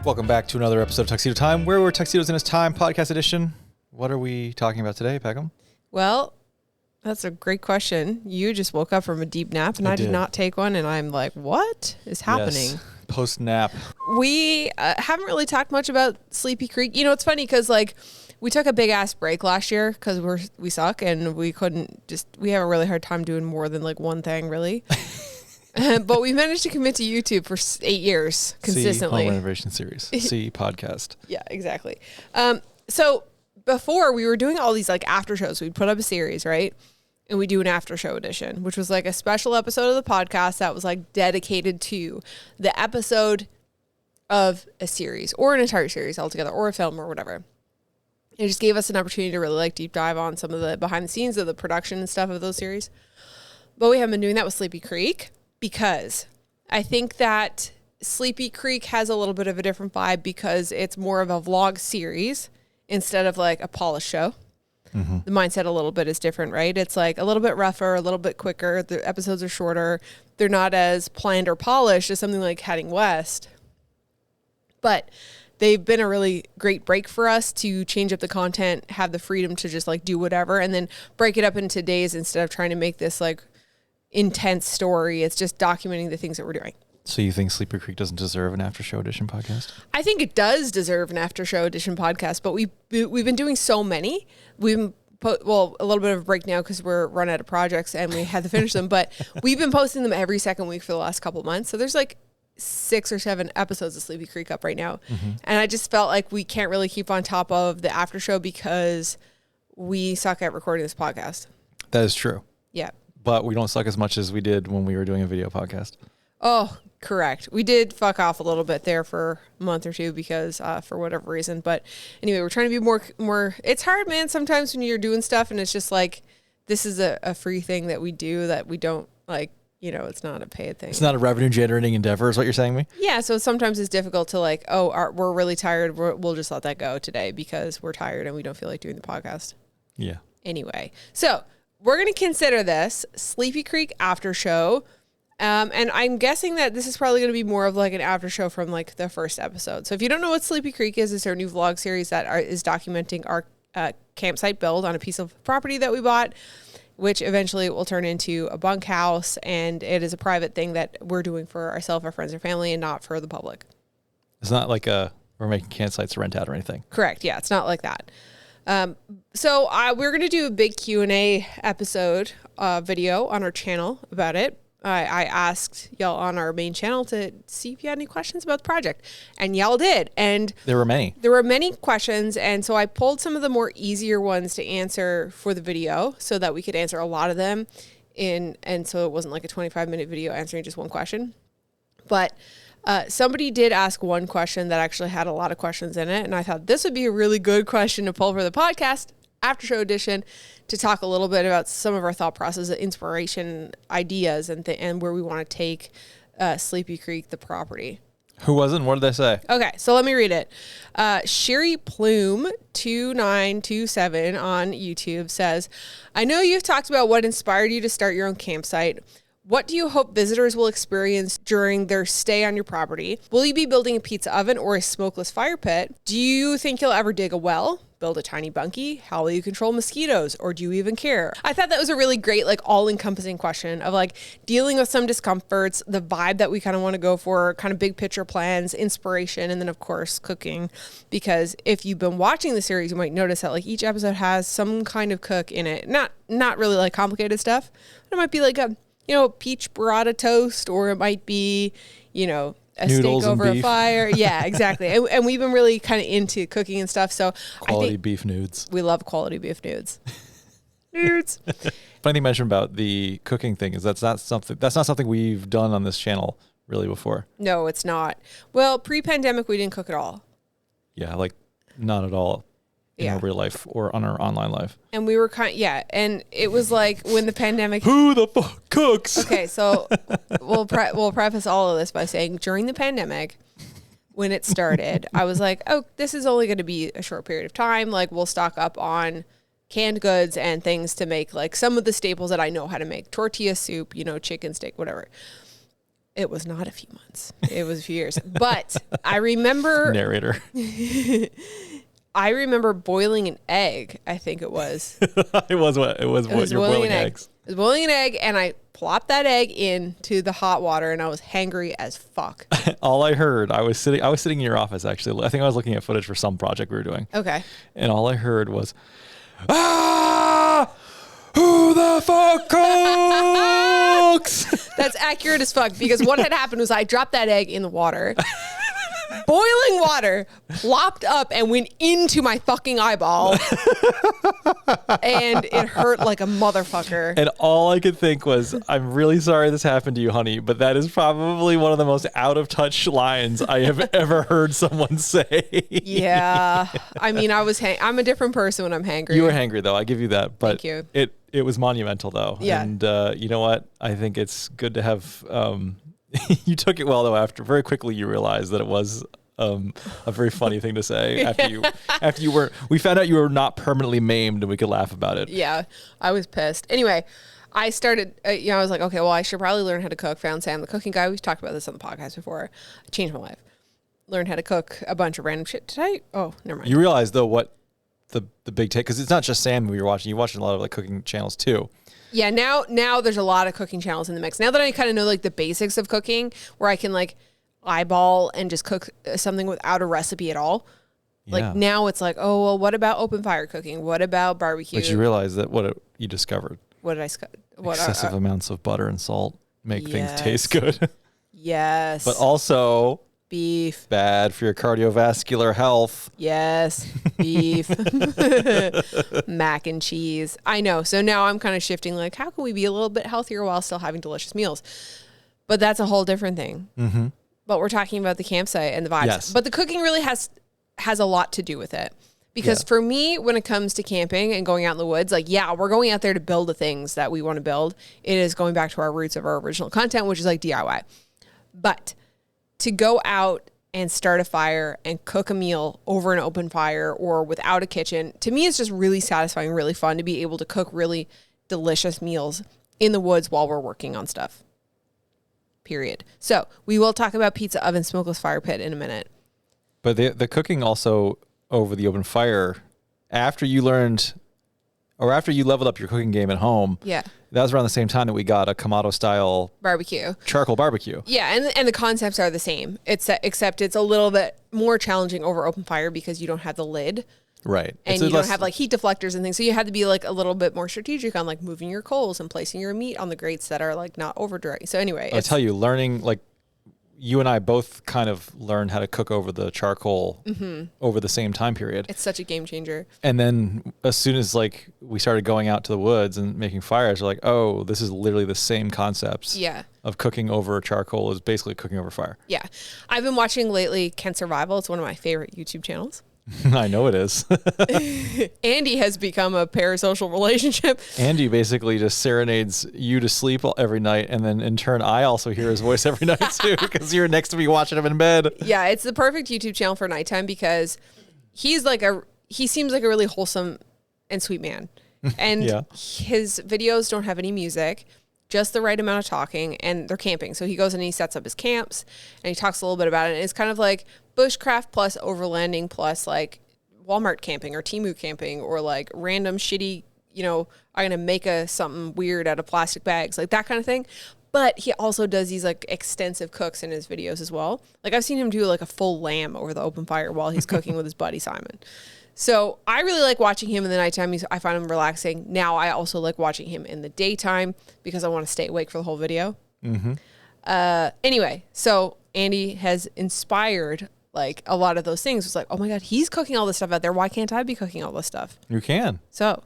Welcome back to another episode of Tuxedo Time, where we're Tuxedos in His Time, podcast edition. What are we talking about today, Peckham? Well, that's a great question. You just woke up from a deep nap, and I did not take one, and I'm like, what is happening? Yes. Post-nap. We haven't really talked much about Sleepy Creek. You know, it's funny because, like, we took a big-ass break last year because we suck, and we have a really hard time doing more than, like, one thing, really. But we managed to commit to YouTube for 8 years consistently. Home renovation series. See podcast. Yeah, exactly. So before we were doing all these like after shows, we'd put up a series, right? And we do an after show edition, which was like a special episode of the podcast that was like dedicated to the episode of a series or an entire series altogether or a film or whatever. It just gave us an opportunity to really like deep dive on some of the behind the scenes of the production and stuff of those series. But we haven't been doing that with Sleepy Creek because I think that Sleepy Creek has a little bit of a different vibe because it's more of a vlog series instead of like a polished show. Mm-hmm. The mindset a little bit is different, right? It's like a little bit rougher, a little bit quicker. The episodes are shorter. They're not as planned or polished as something like Heading West. But they've been a really great break for us to change up the content, have the freedom to just like do whatever, and then break it up into days instead of trying to make this like intense story. It's just documenting the things that we're doing. So you think Sleepy Creek doesn't deserve an after show edition podcast? I think it does deserve an after show edition podcast, but we've been doing so many. We've put a little bit of a break now because we're run out of projects and we had to finish them, but we've been posting them every second week for the last couple of months. So there's like 6 or 7 episodes of Sleepy Creek up right now. Mm-hmm. And I just felt like we can't really keep on top of the after show because we suck at recording this podcast. That is true. Yeah. But we don't suck as much as we did when we were doing a video podcast. Oh, correct. We did fuck off a little bit there for a month or two because for whatever reason. But anyway, we're trying to be more. It's hard, man, sometimes when you're doing stuff and it's just like, this is a free thing that we do that we don't like, you know, it's not a paid thing. It's not a revenue generating endeavor is what you're saying to me? Yeah. So sometimes it's difficult to like, we're really tired. We'll just let that go today because we're tired and we don't feel like doing the podcast. Yeah. Anyway, so we're going to consider this Sleepy Creek after show. And I'm guessing that this is probably going to be more of like an after show from like the first episode. So if you don't know what Sleepy Creek is, it's our new vlog series that is documenting our campsite build on a piece of property that we bought, which eventually will turn into a bunk house. And it is a private thing that we're doing for ourselves, our friends, or family, and not for the public. It's not like we're making campsites to rent out or anything. Correct. Yeah, it's not like that. So we're going to do a big Q&A episode video on our channel about it. I asked y'all on our main channel to see if you had any questions about the project, and y'all did. And there were many. There were many questions, and so I pulled some of the more easier ones to answer for the video so that we could answer a lot of them and so it wasn't like a 25-minute video answering just one question. But somebody did ask one question that actually had a lot of questions in it, and I thought this would be a really good question to pull for the podcast after show edition to talk a little bit about some of our thought process, inspiration, ideas, and where we want to take Sleepy Creek, the property. Who was it and what did they say? Okay, so let me read it. Sherry Plume 2927 on YouTube says, I know you've talked about what inspired you to start your own campsite. What do you hope visitors will experience during their stay on your property? Will you be building a pizza oven or a smokeless fire pit? Do you think you'll ever dig a well? Build a tiny bunkie? How will you control mosquitoes? Or do you even care? I thought that was a really great, like, all-encompassing question of like dealing with some discomforts, the vibe that we kind of want to go for, kind of big picture plans, inspiration, and then of course cooking. Because if you've been watching the series, you might notice that like each episode has some kind of cook in it. Not really like complicated stuff. It might be like a peach burrata toast, or it might be, a noodles steak over and a fire. Yeah, exactly. and we've been really kind of into cooking and stuff. So quality beef nudes. We love quality beef nudes. Nudes. Funny thing you mentioned about the cooking thing is that's not something we've done on this channel really before. No, it's not. Well, pre-pandemic, we didn't cook at all. Yeah, like not at all. In our real life or on our online life. And we were and it was like when the pandemic... Who the fuck cooks? Okay, so we'll preface all of this by saying during the pandemic, when it started, I was like, oh, this is only going to be a short period of time. Like, we'll stock up on canned goods and things to make like some of the staples that I know how to make. Tortilla soup, chicken, steak, whatever. It was not a few months. It was a few years. But I remember narrator. I remember boiling an egg, I think it was. It was what you're boiling eggs. I was boiling an egg and I plopped that egg into the hot water and I was hangry as fuck. All I heard, I was sitting in your office actually. I think I was looking at footage for some project we were doing. Okay. And all I heard was, "Ah! Who the fuck cooks?" That's accurate as fuck because what had happened was I dropped that egg in the water. Boiling water plopped up and went into my fucking eyeball. And it hurt like a motherfucker. And all I could think was, I'm really sorry this happened to you, honey, but that is probably one of the most out of touch lines I have ever heard someone say. Yeah. I mean, I'm a different person when I'm hangry. You were hangry though. I give you that. But Thank you. It was monumental though. Yeah. And you know what? I think it's good to have, you took it well though. After very quickly you realized that it was a very funny thing to say after we found out you were not permanently maimed and we could laugh about it. Yeah, I was pissed. Anyway, I started, I was like, okay, well, I should probably learn how to cook. Found Sam, the cooking guy. We've talked about this on the podcast before. It changed my life. Learned how to cook a bunch of random shit today. Oh, never mind. You realize though what the big take, because it's not just Sam we were watching. You watched a lot of like cooking channels too. Yeah, now there's a lot of cooking channels in the mix. Now that I kind of know like the basics of cooking, where I can like eyeball and just cook something without a recipe at all. Like now it's like, oh, well, what about open fire cooking? What about barbecue? But you realize that you discovered. What did I excessive amounts of butter and salt make things taste good. Yes. But also beef. Bad for your cardiovascular health. Yes. Beef. Mac and cheese. I know. So now I'm kind of shifting like, how can we be a little bit healthier while still having delicious meals? But that's a whole different thing. Mm-hmm. But we're talking about the campsite and the vibes. Yes. But the cooking really has a lot to do with it. Because for me, when it comes to camping and going out in the woods, like, yeah, we're going out there to build the things that we want to build. It is going back to our roots of our original content, which is like DIY. But to go out and start a fire and cook a meal over an open fire or without a kitchen, to me, it's just really satisfying, really fun to be able to cook really delicious meals in the woods while we're working on stuff. Period. So we will talk about pizza oven, smokeless fire pit in a minute. But the cooking also over the open fire, after you leveled up your cooking game at home. Yeah. That was around the same time that we got a Kamado style charcoal barbecue. Yeah. And the concepts are the same. Except it's a little bit more challenging over open fire because you don't have the lid. Right. And you don't have like heat deflectors and things. So you had to be like a little bit more strategic on like moving your coals and placing your meat on the grates that are like not over dry. So anyway, I'll tell you, learning, like, you and I both kind of learned how to cook over the charcoal over the same time period. It's such a game changer. And then as soon as like we started going out to the woods and making fires, we're like, oh, this is literally the same concepts. Yeah. Of cooking over charcoal is basically cooking over fire. Yeah. I've been watching lately Kent Survival. It's one of my favorite YouTube channels. I know it is. Andy has become a parasocial relationship. Andy basically just serenades you to sleep every night, and then in turn, I also hear his voice every night too, because you're next to me watching him in bed. Yeah, it's the perfect YouTube channel for nighttime because he seems like a really wholesome and sweet man, and his videos don't have any music, just the right amount of talking, and they're camping. So he goes and he sets up his camps, and he talks a little bit about it. And it's kind of like bushcraft plus overlanding plus like Walmart camping or Temu camping or like random shitty, I'm going to make something weird out of plastic bags, like that kind of thing. But he also does these like extensive cooks in his videos as well. Like I've seen him do like a full lamb over the open fire while he's cooking with his buddy Simon. So I really like watching him in the nighttime. I find him relaxing. Now I also like watching him in the daytime because I want to stay awake for the whole video. Mm-hmm. Anyway, so Andy has inspired like a lot of those things. It's like, oh my God, he's cooking all this stuff out there. Why can't I be cooking all this stuff? You can. So,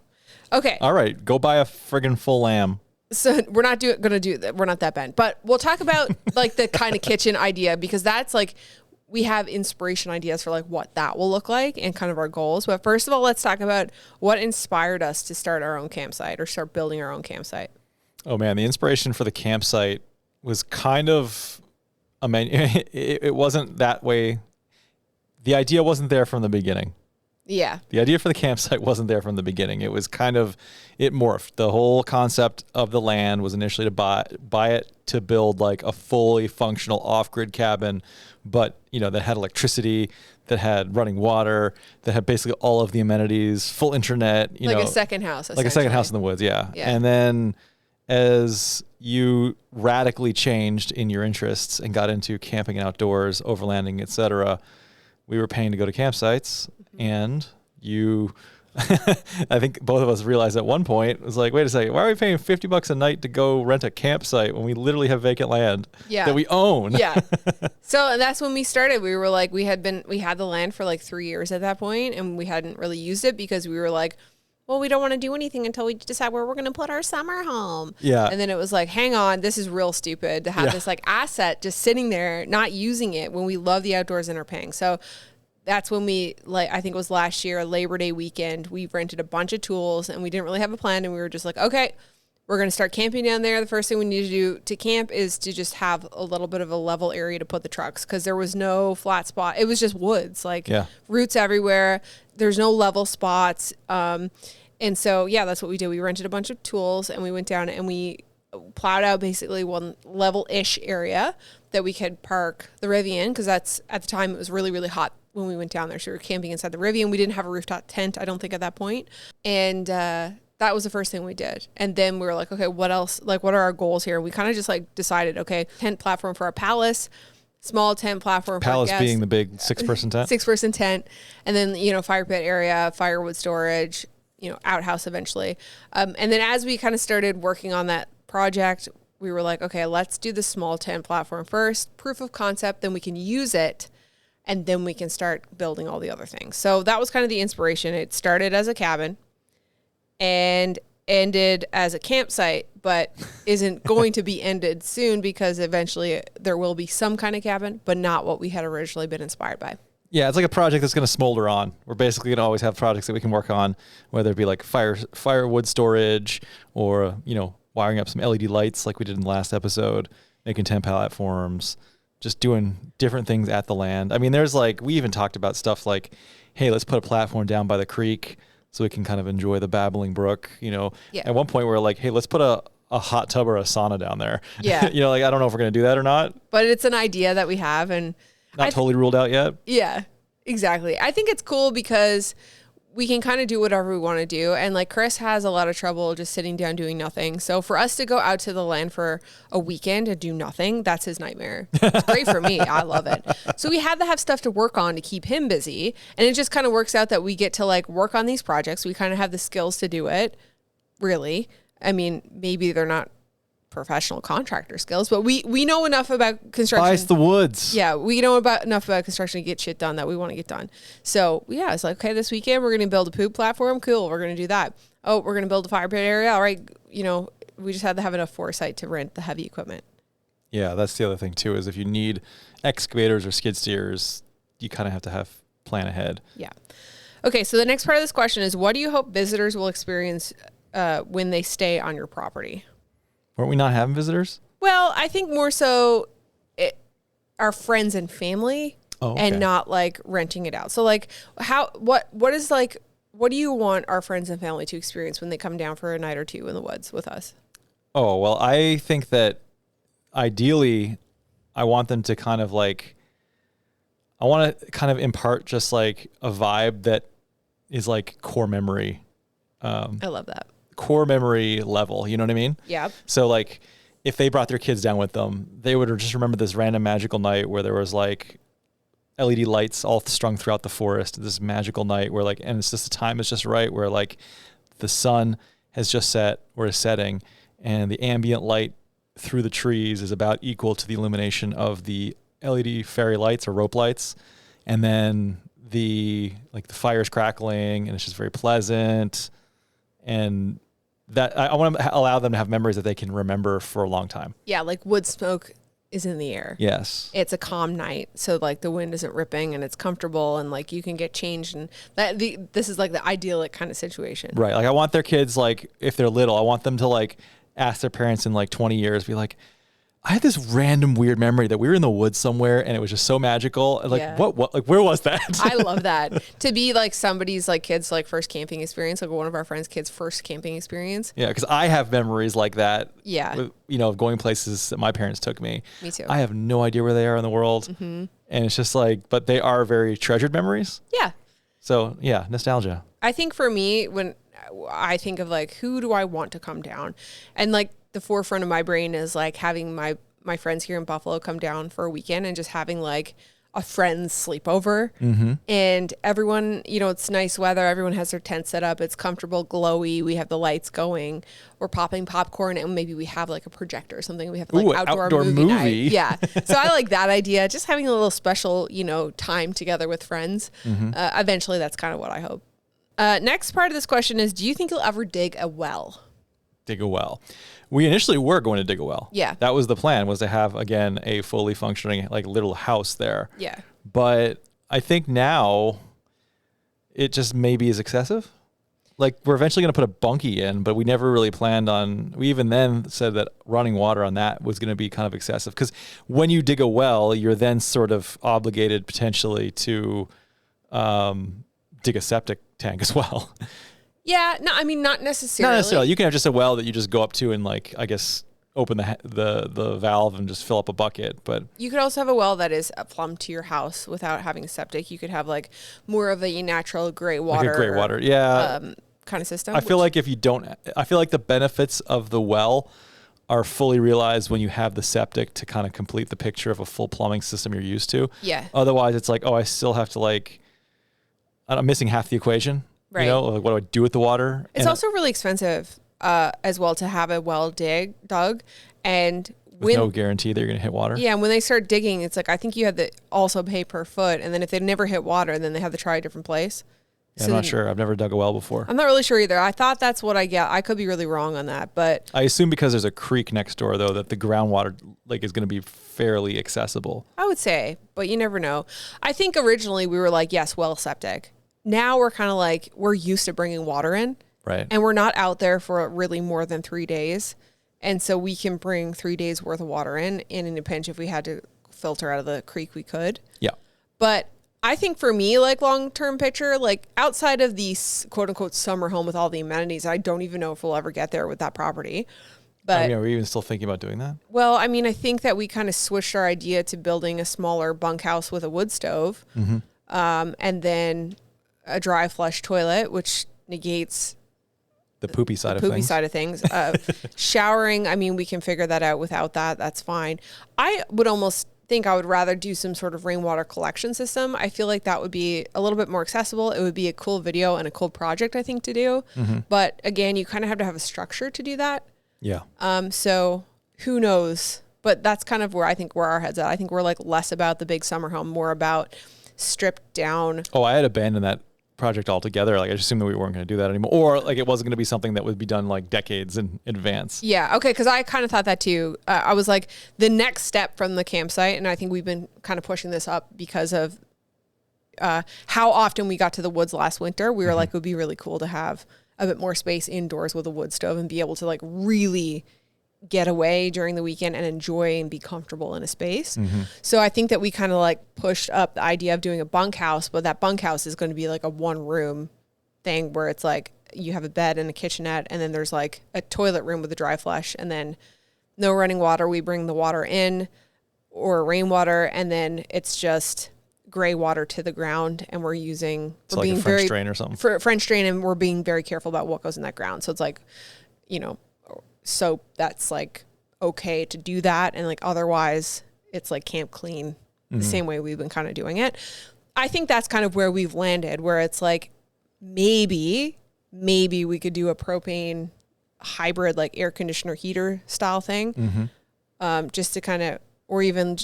okay. All right, go buy a friggin' full lamb. So we're not going to do that. We're not that bent, but we'll talk about like the kind of kitchen idea because that's like, we have inspiration ideas for like what that will look like and kind of our goals. But first of all, let's talk about what inspired us to start our own campsite or start building our own campsite. Oh man, the inspiration for the campsite was kind of it wasn't that way. The idea wasn't there from the beginning. Yeah. The idea for the campsite wasn't there from the beginning. It was it morphed. The whole concept of the land was initially to buy it to build like a fully functional off-grid cabin, but that had electricity, that had running water, that had basically all of the amenities, full internet, like a second house, like a second house in the woods. Yeah. Yeah. And then as you radically changed in your interests and got into camping and outdoors, overlanding, etc., we were paying to go to campsites, and you, I think both of us realized at one point, it was like, wait a second, why are we paying $50 a night to go rent a campsite when we literally have vacant land that we own? Yeah. So, and that's when we started. We were like, we had the land for like 3 years at that point, and we hadn't really used it because we were like, well, we don't want to do anything until we decide where we're going to put our summer home. Yeah. And then it was like, hang on, this is real stupid to have this like asset just sitting there, not using it when we love the outdoors and are paying. So that's when we, like, I think it was last year, Labor Day weekend, we rented a bunch of tools and we didn't really have a plan. And we were just like, okay, we're going to start camping down there. The first thing we need to do to camp is to just have a little bit of a level area to put the trucks, because there was no flat spot. It was just woods, like roots everywhere. There's no level spots. And so, that's what we did. We rented a bunch of tools and we went down and we plowed out basically one level-ish area that we could park the Rivian, because that's, at the time, it was really, really hot when we went down there. So we were camping inside the Rivian. We didn't have a rooftop tent, I don't think, at that point. And that was the first thing we did. And then we were like, okay, what else? Like, what are our goals here? We kind of just like decided, okay, tent platform for our palace, small tent platform Palace for our guests, being the big 6-person tent. 6-person tent. And then, fire pit area, firewood storage, outhouse eventually. And then as we kind of started working on that project, we were like, okay, let's do the small tent platform first, proof of concept, then we can use it, and then we can start building all the other things. So that was kind of the inspiration. It started as a cabin and ended as a campsite, but isn't going to be ended soon, because eventually there will be some kind of cabin, but not what we had originally been inspired by. Yeah, it's like a project that's going to smolder on. We're basically going to always have projects that we can work on, whether it be like firewood storage or, wiring up some LED lights like we did in the last episode, making tent platforms, just doing different things at the land. I mean, we even talked about stuff like, hey, let's put a platform down by the creek so we can kind of enjoy the babbling brook. At one point we were like, hey, let's put a hot tub or a sauna down there. Yeah. I don't know if we're going to do that or not. But it's an idea that we have, and not totally ruled out yet. Yeah, exactly. I think it's cool because we can kind of do whatever we want to do. And like Chris has a lot of trouble just sitting down doing nothing. So for us to go out to the land for a weekend and do nothing, that's his nightmare. It's great for me. I love it. So we had to have stuff to work on to keep him busy. And it just kind of works out that we get to like work on these projects. We kind of have the skills to do it, really. I mean, maybe they're not professional contractor skills, but we know enough about construction. Bias the woods. Yeah, we know enough about construction to get shit done that we want to get done. So it's like, okay, this weekend we're going to build a poop platform. Cool, we're going to do that. Oh, we're going to build a fire pit area. All right, we just had to have enough foresight to rent the heavy equipment. Yeah, that's the other thing too, is if you need excavators or skid steers, you kind of have to plan ahead. Yeah. Okay, so the next part of this question is, what do you hope visitors will experience when they stay on your property? Weren't we not having visitors? Well, I think more so our friends and family, and not like renting it out. So like what do you want our friends and family to experience when they come down for a night or two in the woods with us? Oh, well, I think that ideally I want them to kind of like, I want to kind of impart just like a vibe that is like core memory. I love that. Core memory level, you know what I mean? Yeah. So like if they brought their kids down with them, they would just remember this random magical night where there was like LED lights all strung throughout the forest, this magical night where like, and it's just the time is just right, where like the sun has just set or is setting, and the ambient light through the trees is about equal to the illumination of the LED fairy lights or rope lights. And then the fire's crackling and it's just very pleasant. And that I want to allow them to have memories that they can remember for a long time. Yeah, like wood smoke is in the air. Yes. It's a calm night, so like the wind isn't ripping and it's comfortable, and like you can get changed, and this is like the idyllic kind of situation. Right. Like I want their kids, like if they're little, I want them to like ask their parents in like 20 years, be like, I had this random weird memory that we were in the woods somewhere and it was just so magical. And like, Yeah. what, like, where was that? I love that. To be like somebody's like kid's like first camping experience, like one of our friends' kids' first camping experience. Yeah, because I have memories like that. Yeah. With, of going places that my parents took me. Me too. I have no idea where they are in the world. And it's just like, but they are very treasured memories. Yeah. So yeah, nostalgia. I think for me, when I think of like, who do I want to come down? And like the forefront of my brain is like having my friends here in Buffalo come down for a weekend and just having like a friend's sleepover. And everyone, it's nice weather. Everyone has their tent set up. It's comfortable, glowy. We have the lights going. We're popping popcorn and maybe we have like a projector or something. We have like outdoor movie night. Yeah. So I like that idea. Just having a little special, time together with friends. Eventually that's kind of what I hope. Next part of this question is, do you think you'll ever dig a well? Dig a well. We initially were going to dig a well. Yeah. That was the plan, was to have, again, a fully functioning like little house there. Yeah. But I think now it just maybe is excessive. Like we're eventually going to put a bunkie in, but we never really planned on, we even then said that running water on that was going to be kind of excessive. Because when you dig a well, you're then sort of obligated potentially to dig a septic tank as well. Yeah, no, I mean, not necessarily. Not necessarily. You can have just a well that you just go up to and like, I guess, open the valve and just fill up a bucket. But you could also have a well that is plumbed to your house without having a septic. You could have like more of a natural gray water. Like a gray water, yeah. Kind of system. I feel like if you don't, I feel like the benefits of the well are fully realized when you have the septic to kind of complete the picture of a full plumbing system you're used to. Yeah. Otherwise, it's like, oh, I still have to like, I'm missing half the equation. Right. Like what do I do with the water? It's also really expensive as well to have a well dug. And with no guarantee that you're going to hit water. Yeah, and when they start digging, it's like, I think you have to also pay per foot. And then if they never hit water, then they have to try a different place. Yeah, I'm not sure. I've never dug a well before. I'm not really sure either. I thought that's what I get. I could be really wrong on that, but I assume because there's a creek next door, though, that the groundwater like is going to be fairly accessible. I would say, but you never know. I think originally we were like, yes, well, septic. Now we're kind of like, we're used to bringing water in. Right. And we're not out there for really more than 3 days. And so we can bring 3 days worth of water in a pinch. If we had to filter out of the creek, we could. Yeah. But I think for me, like long-term picture, like outside of the quote unquote summer home with all the amenities, I don't even know if we'll ever get there with that property. But are we even still thinking about doing that? Well, I mean, I think that we kind of switched our idea to building a smaller bunkhouse with a wood stove. And then a dry flush toilet, which negates the poopy side of things. Showering, I mean, we can figure that out without that. That's fine. I would almost think I would rather do some sort of rainwater collection system. I feel like that would be a little bit more accessible. It would be a cool video and a cool project, I think, to do. But again, you kind of have to have a structure to do that. Yeah. So who knows? But that's kind of where I think where our head's at. I think we're like less about the big summer home, more about stripped down. Oh, I had abandoned that project altogether. Like I just assumed that we weren't going to do that anymore, or like it wasn't going to be something that would be done like decades in advance. Yeah. Okay. Because I kind of thought that too. I was like the next step from the campsite, and I think we've been kind of pushing this up because of how often we got to the woods last winter. We were like, it would be really cool to have a bit more space indoors with a wood stove and be able to like really get away during the weekend and enjoy and be comfortable in a space. So I think that we kind of like pushed up the idea of doing a bunkhouse, but that bunkhouse is going to be like a 1-room thing where it's like you have a bed and a kitchenette, and then there's like a toilet room with a dry flush, and then no running water. We bring the water in, or rainwater, and then it's just gray water to the ground, and we're using it's like a French drain or something. For French drain, and we're being very careful about what goes in that ground. So it's like, soap that's like okay to do that, and like otherwise it's like camp clean the same way we've been kind of doing it. I think that's kind of where we've landed, where it's like maybe we could do a propane hybrid like air conditioner heater style thing, just to kind of, or even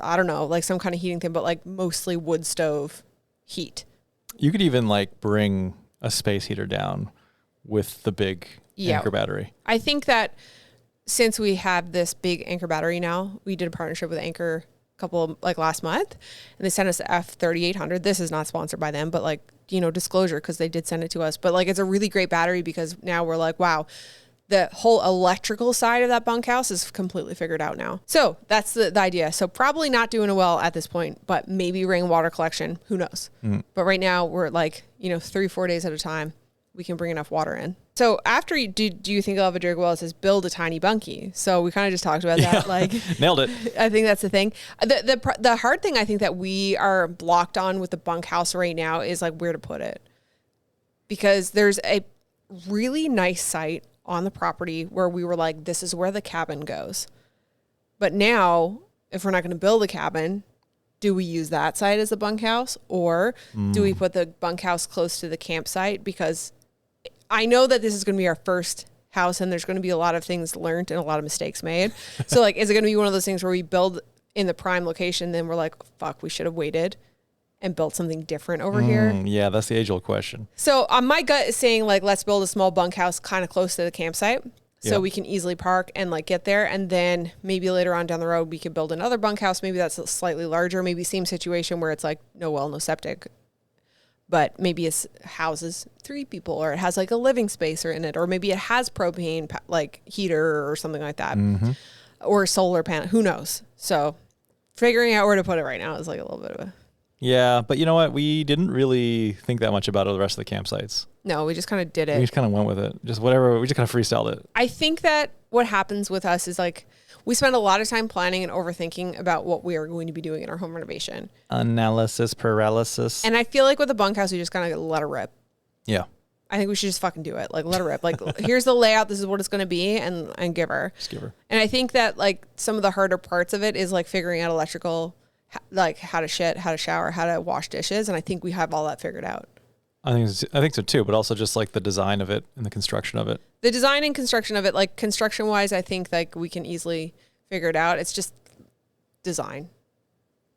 I don't know, like some kind of heating thing, but like mostly wood stove heat. You could even like bring a space heater down with the big anchor battery. I think that since we have this big anchor battery now, we did a partnership with Anchor like last month, and they sent us the F3800. This is not sponsored by them, but like, disclosure, because they did send it to us. But like, it's a really great battery because now we're like, wow, the whole electrical side of that bunkhouse is completely figured out now. So that's the idea. So probably not doing a well at this point, but maybe rainwater collection. Who knows? But right now we're like, 3-4 days at a time. We can bring enough water in. So after you do you think I'll have a dig well? It says build a tiny bunkie. So we kind of just talked about that. Like nailed it. I think that's the thing. The hard thing I think that we are blocked on with the bunkhouse right now is like where to put it, because there's a really nice site on the property where we were like, this is where the cabin goes. But now, if we're not going to build a cabin, do we use that site as a bunkhouse, or do we put the bunkhouse close to the campsite? Because I know that this is going to be our first house and there's going to be a lot of things learned and a lot of mistakes made. So like, is it going to be one of those things where we build in the prime location, then we're like, fuck, we should have waited and built something different over here? Yeah, that's the age-old question. So my gut is saying like, let's build a small bunkhouse kind of close to the campsite so we can easily park and like get there. And then maybe later on down the road, we could build another bunkhouse. Maybe that's slightly larger, maybe same situation where it's like no well, no septic, but maybe it houses 3 people, or it has like a living space in it, or maybe it has propane like heater or something like that, or solar panel, who knows? So figuring out where to put it right now is like a little bit of a... Yeah, but you know what? We didn't really think that much about the rest of the campsites. No, we just kind of did it. We just kind of went with it. Just whatever. We just kind of freestyled it. I think that what happens with us is like, we spend a lot of time planning and overthinking about what we are going to be doing in our home renovation. Analysis paralysis. And I feel like with the bunkhouse, we just kind of let it rip. Yeah. I think we should just fucking do it. Like, let it rip. Like, here's the layout. This is what it's going to be. And give her. Just give her. And I think that like some of the harder parts of it is like figuring out electrical, like how to shit, how to shower, how to wash dishes. And I think we have all that figured out. I think so too, but also just like the design of it and the construction of it. The design and construction of it, like construction wise, I think like we can easily figure it out. It's just design,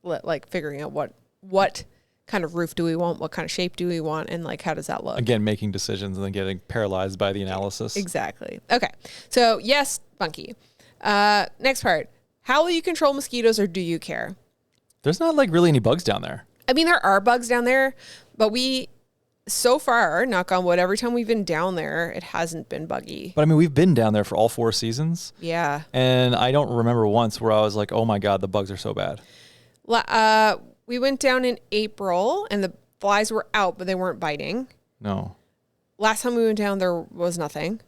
like figuring out what kind of roof do we want, what kind of shape do we want, and like how does that look? Again, making decisions and then getting paralyzed by the analysis. Exactly. Okay. So yes, bunkie. Next part. How will you control mosquitoes, or do you care? There's not like really any bugs down there. I mean, there are bugs down there, but so far, knock on wood, every time we've been down there, it hasn't been buggy. But I mean, we've been down there for all 4 seasons. Yeah. And I don't remember once where I was like, oh my God, the bugs are so bad. We went down in April and the flies were out, but they weren't biting. No. Last time we went down, there was nothing.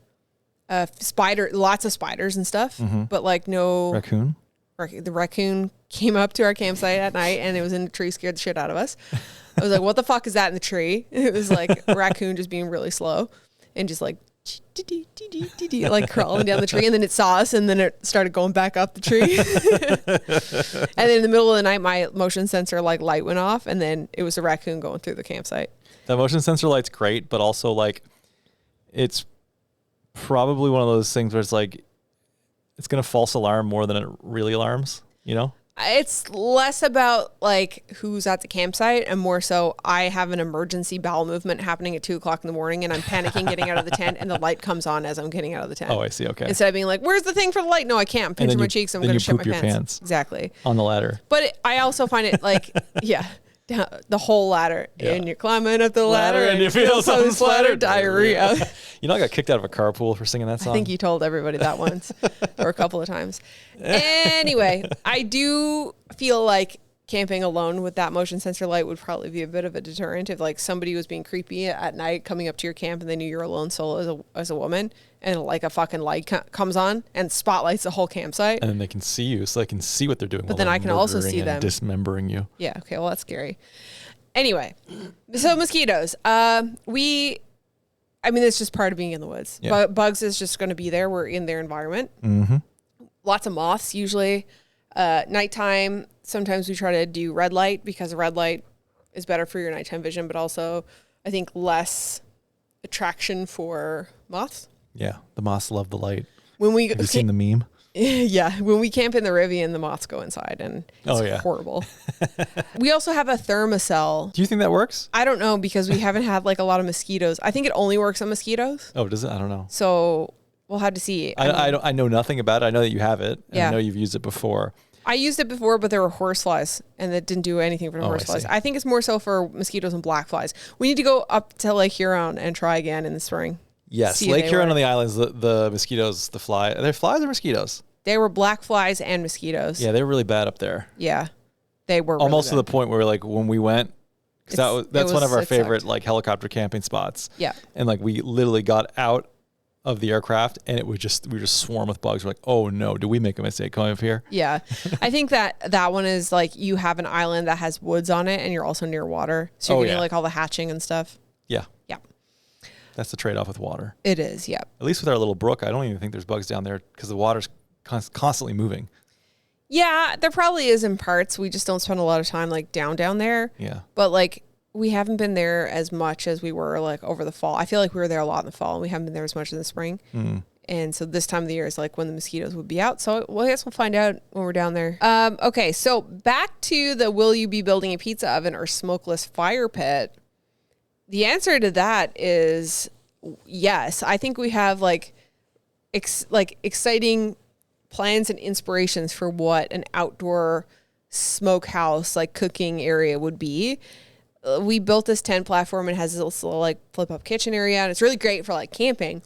Lots of spiders and stuff, but like no... Raccoon? The raccoon came up to our campsite at night and it was in the tree, scared the shit out of us. I was like, what the fuck is that in the tree? It was like a raccoon just being really slow and just like like crawling down the tree, and then it saw us and then it started going back up the tree. And then in the middle of the night, my motion sensor like light went off, and then it was a raccoon going through the campsite. The motion sensor light's great, but also like it's probably one of those things where it's like it's going to false alarm more than it really alarms, you know? It's less about like who's at the campsite and more so I have an emergency bowel movement happening at 2:00 in the morning and I'm panicking getting out of the tent and the light comes on as I'm getting out of the tent. Oh, I see. Okay. Instead of being like, where's the thing for the light? No, I can't. I'm pinching my cheeks. I'm going to shit my pants. Exactly. On the ladder. But I also find it like, yeah, the whole ladder. Yeah. And you're climbing up the ladder and you feel something splatter, diarrhea. You know, I got kicked out of a carpool for singing that song. I think you told everybody that once or a couple of times. Anyway, I do feel like camping alone with that motion sensor light would probably be a bit of a deterrent if like somebody was being creepy at night coming up to your camp and they knew you're alone solo as a woman and like a fucking light comes on and spotlights the whole campsite. And then they can see you so they can see what they're doing. But then I can also see them dismembering you. Yeah. Okay. Well, that's scary. Anyway, so mosquitoes. I mean, it's just part of being in the woods. Yeah. But bugs is just going to be there. We're in their environment. Mm-hmm. Lots of moths usually. Nighttime, sometimes we try to do red light because red light is better for your nighttime vision, but also I think less attraction for moths. Yeah, the moths love the light. Have you seen the meme? Yeah, when we camp in the Rivian, the moths go inside and it's horrible. We also have a thermocell. Do you think that works? I don't know because we haven't had like a lot of mosquitoes. I think it only works on mosquitoes. Oh, does it? I don't know. So we'll have to see. I know nothing about it. I know that you have it. And yeah. I know you've used it before. I used it before, but there were horseflies, and that didn't do anything for the horseflies. I think it's more so for mosquitoes and black flies. We need to go up to Lake Huron and try again in the spring. Yes, see Lake they Huron were. on the islands, the mosquitoes, the fly. Are they flies or mosquitoes? They were black flies and mosquitoes. Yeah, they were really bad up there. Yeah. They were Almost to really the point where like when we went, because that's one of our it favorite sucked. like helicopter camping spots. Yeah. And like we literally got out of the aircraft and we were just swarmed with bugs. We're like, oh no, did we make a mistake coming up here? Yeah. I think that one is like you have an island that has woods on it and you're also near water. So you're getting like all the hatching and stuff. Yeah. Yeah. That's the trade-off with water. It is. Yeah. At least with our little brook, I don't even think there's bugs down there because the water's constantly moving. Yeah. There probably is in parts. We just don't spend a lot of time like down there. Yeah. But like we haven't been there as much as we were like over the fall. I feel like we were there a lot in the fall and we haven't been there as much in the spring. And so this time of the year is like when the mosquitoes would be out. So I guess we'll find out when we're down there. Okay. So back to the, will you be building a pizza oven or smokeless fire pit? The answer to that is yes. I think we have like exciting plans and inspirations for what an outdoor smokehouse, like cooking area would be. We built this tent platform and has this little like flip up kitchen area and it's really great for like camping.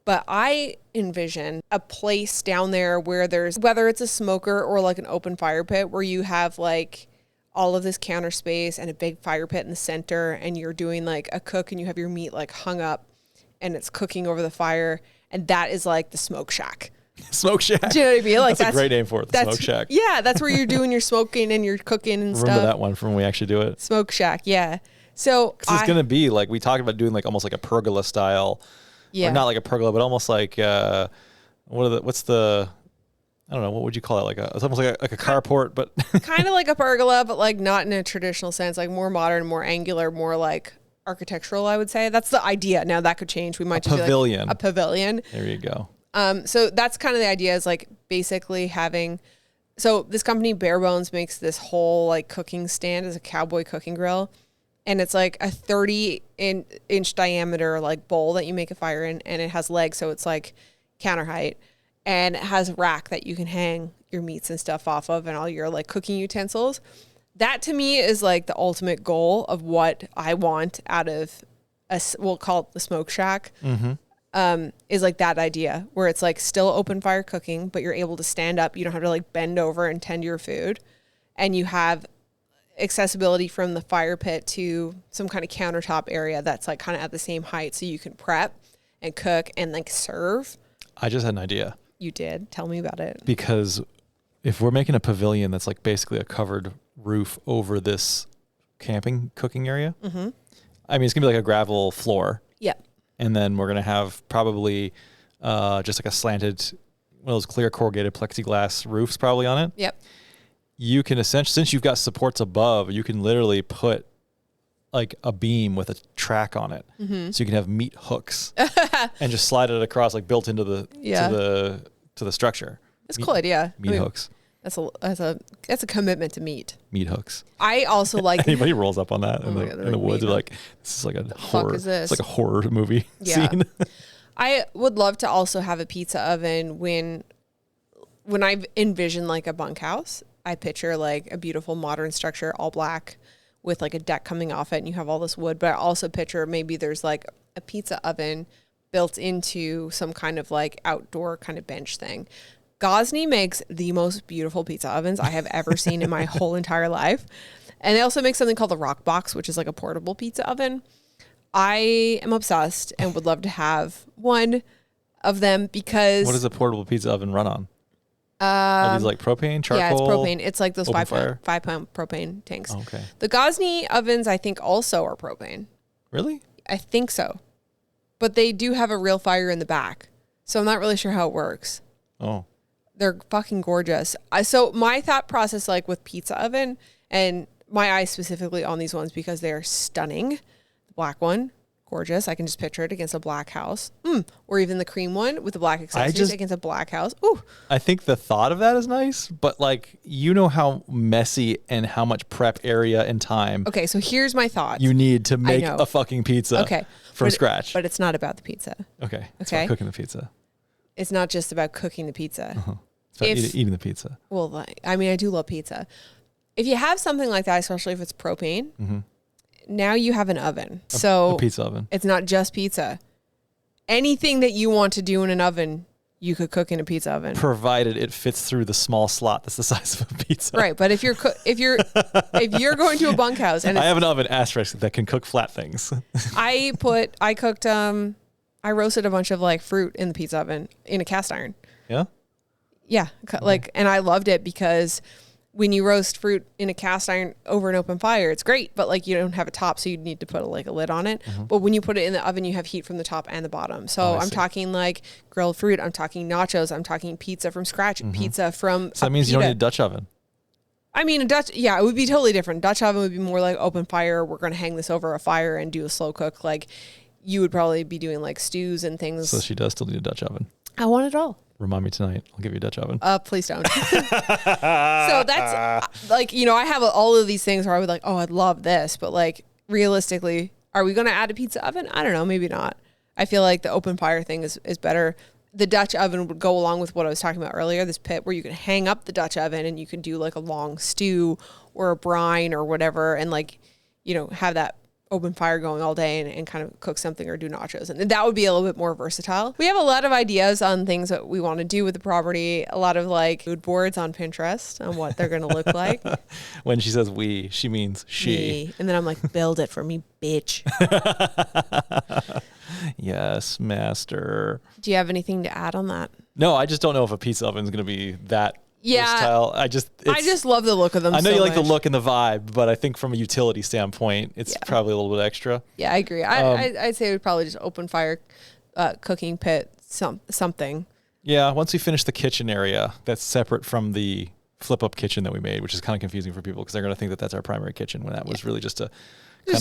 But I envision a place down there where there's, whether it's a smoker or like an open fire pit, where you have like all of this counter space and a big fire pit in the center and you're doing like a cook and you have your meat like hung up and it's cooking over the fire. And that is like the smoke shack. Smoke shack. Do you know what I mean? Like that's a great name for it, the smoke shack. Yeah, that's where you're doing your smoking and you're cooking and stuff. Remember that one from when we actually do it? Smoke shack, yeah. So it's going to be like, we talked about doing like almost like a pergola style. Yeah. Or not like a pergola, but almost like, what's the, I don't know, what would you call it? Like it's almost like a carport, but kind of like a pergola, but like not in a traditional sense, like more modern, more angular, more like architectural, I would say. That's the idea. Now that could change. We might just pavilion. Be like a pavilion. There you go. So that's kind of the idea, is like basically having, so this company Bare Bones makes this whole like cooking stand as a cowboy cooking grill. And it's like a 30-inch diameter like bowl that you make a fire in, and it has legs, so it's like counter height, and it has a rack that you can hang your meats and stuff off of and all your like cooking utensils. That to me is like the ultimate goal of what I want out of we'll call it the smoke shack. Is like that idea where it's like still open fire cooking, but you're able to stand up. You don't have to like bend over and tend your food, and you have accessibility from the fire pit to some kind of countertop area that's like kind of at the same height, so you can prep and cook and like serve. I just had an idea. You did? Tell me about it. Because if we're making a pavilion that's like basically a covered roof over this camping cooking area, I mean, it's gonna be like a gravel floor. Yeah. And then we're gonna have probably just like a slanted, one of those clear corrugated plexiglass roofs probably on it. Yep. You can essentially, since you've got supports above, you can literally put like a beam with a track on it. So you can have meat hooks and just slide it across, like built into the to the structure. That's a cool idea. Meat hooks. That's a commitment to meat. Meat hooks. I also like anybody rolls up on that in the woods. They're like, this is like a horror. It's like a horror movie scene. I would love to also have a pizza oven when I envision like a bunkhouse. I picture like a beautiful modern structure, all black, with like a deck coming off it, and you have all this wood. But I also picture maybe there's like a pizza oven built into some kind of like outdoor kind of bench thing. Gosney makes the most beautiful pizza ovens I have ever seen in my whole entire life. And they also make something called the Rock Box, which is like a portable pizza oven. I am obsessed and would love to have one of them because... What does a portable pizza oven run on? Are these like propane, charcoal? Yeah, it's propane. It's like those 5-pound propane tanks. Oh, okay. The Gosney ovens, I think, also are propane. Really? I think so. But they do have a real fire in the back. So I'm not really sure how it works. Oh. They're fucking gorgeous. So my thought process, like with pizza oven, and my eyes specifically on these ones because they're stunning. The black one, gorgeous. I can just picture it against a black house. Or even the cream one with the black accessories against a black house. Ooh. I think the thought of that is nice, but like, you know how messy and how much prep area and time. Okay, so here's my thought. You need to make a fucking pizza from scratch. But it's not about the pizza. Okay. It's about cooking the pizza. It's not just about cooking the pizza. It's about eating the pizza. Well, I mean, I do love pizza. If you have something like that, especially if it's propane, now you have an oven. So a pizza oven. It's not just pizza. anything that you want to do in an oven, you could cook in a pizza oven, provided it fits through the small slot that's the size of a pizza. Right, but if you're going to a bunkhouse and I have an oven asterisk that can cook flat things. I roasted a bunch of like fruit in the pizza oven in a cast iron. Yeah. Yeah, like, and I loved it because when you roast fruit in a cast iron over an open fire, it's great, but like you don't have a top, so you need to put a lid on it. But when you put it in the oven, you have heat from the top and the bottom. So I'm talking like grilled fruit, I'm talking nachos, I'm talking pizza from scratch, pizza from. So that means you don't need a Dutch oven. I mean, it would be totally different. Dutch oven would be more like open fire. We're going to hang this over a fire and do a slow cook. Like you would probably be doing like stews and things. So she does still need a Dutch oven. I want it all. Remind me tonight. I'll give you a Dutch oven. Please don't. So that's like, I have all of these things where I would like, oh, I'd love this. But like realistically, are we going to add a pizza oven? I don't know. Maybe not. I feel like the open fire thing is better. The Dutch oven would go along with what I was talking about earlier, this pit where you can hang up the Dutch oven and you can do like a long stew or a brine or whatever. And like, have that open fire going all day and kind of cook something or do nachos. And that would be a little bit more versatile. We have a lot of ideas on things that we want to do with the property. A lot of like mood boards on Pinterest on what they're going to look like. When she says we, she means she. Me. And then I'm like, build it for me, bitch. Yes, master. Do you have anything to add on that? No, I just don't know if a pizza oven is going to be that versatile. I just love the look of them. I know so you like much. the look and the vibe, but I think from a utility standpoint, it's probably a little bit extra. Yeah, I agree. I'd say it would probably just open fire, cooking pit, something. Yeah, once we finish the kitchen area, that's separate from the flip-up kitchen that we made, which is kind of confusing for people because they're going to think that that's our primary kitchen when that was really just a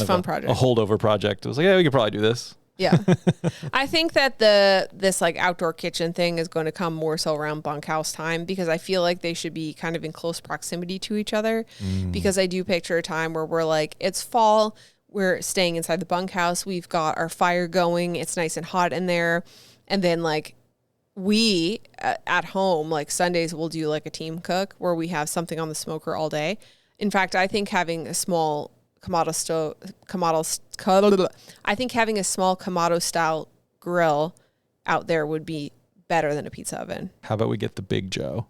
fun project, a holdover project. It was like, yeah, we could probably do this. Yeah. I think that this like outdoor kitchen thing is going to come more so around bunkhouse time because I feel like they should be kind of in close proximity to each other because I do picture a time where we're like, it's fall, we're staying inside the bunkhouse, we've got our fire going, it's nice and hot in there. And then like we at home, like Sundays, we'll do like a team cook where we have something on the smoker all day. In fact, I think having a small Kamado style grill out there would be better than a pizza oven. How about we get the Big Joe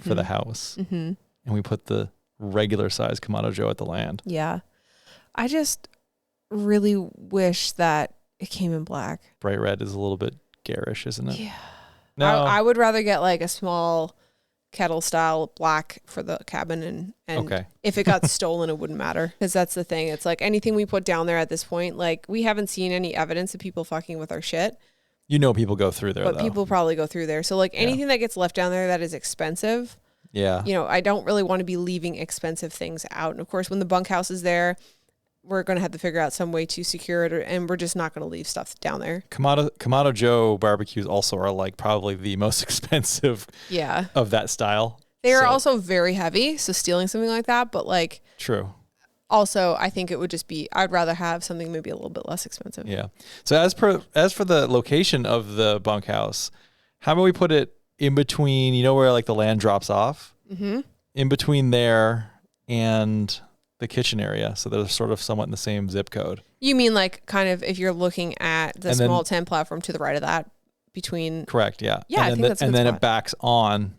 for the house and we put the regular size Kamado Joe at the land? Yeah. I just really wish that it came in black. Bright red is a little bit garish, isn't it? Yeah. No. I would rather get like a small kettle style black for the cabin and if it got stolen, it wouldn't matter because that's the thing. It's like anything we put down there at this point, like we haven't seen any evidence of people fucking with our shit. People go through there, but people probably go through there. So like anything that gets left down there that is expensive. Yeah. I don't really want to be leaving expensive things out. And of course, when the bunkhouse is there, we're going to have to figure out some way to secure it and we're just not going to leave stuff down there. Kamado Joe barbecues also are like probably the most expensive of that style. They are also very heavy. So stealing something like that, but like. True. Also, I think it would just be, I'd rather have something maybe a little bit less expensive. Yeah. So as for the location of the bunkhouse, how about we put it in between, where like the land drops off? Mm-hmm. In between there and the kitchen area, so they're sort of somewhat in the same zip code. You mean like kind of if you're looking at the small tent platform to the right of that between? Correct, yeah. Yeah, I think that's a good and then spot. it backs on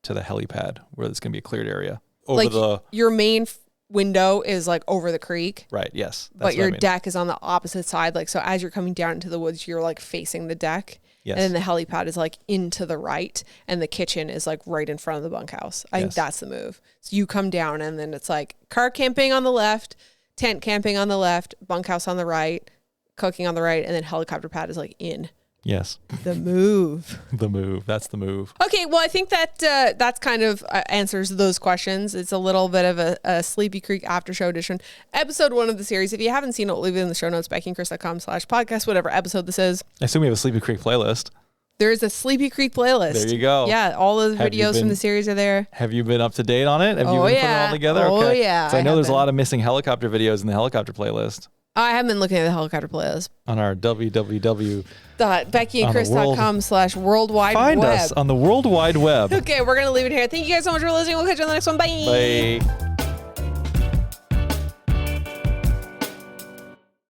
to the helipad where there's going to be a cleared area. Over your main window is like over the creek. Right, yes. But your deck is on the opposite side. Like, so as you're coming down into the woods, you're like facing the deck. Yes. And then the helipad is like into the right and the kitchen is like right in front of the bunkhouse. I think that's the move. So you come down and then it's like car camping on the left, tent camping on the left, bunkhouse on the right, cooking on the right, and then helicopter pad is like in. Yes. The move. The move. That's the move. Okay, well, I think that that's kind of answers those questions. It's a little bit of a Sleepy Creek Aftershow edition. Episode 1 of the series. If you haven't seen it, leave it in the show notes, BeckyandChris.com/podcast, whatever episode this is. I assume we have a Sleepy Creek playlist. There is a Sleepy Creek playlist. There you go. Yeah, all of the videos from the series are there. Have you been up to date on it? Have you been putting it all together? Oh, yeah. So I know there's a lot of missing helicopter videos in the helicopter playlist. I haven't been looking at the helicopter playlist. On our www. BeckyandChris.com/World Wide Web. Find us on the World Wide Web. Okay, we're going to leave it here. Thank you guys so much for listening. We'll catch you on the next one. Bye. Bye.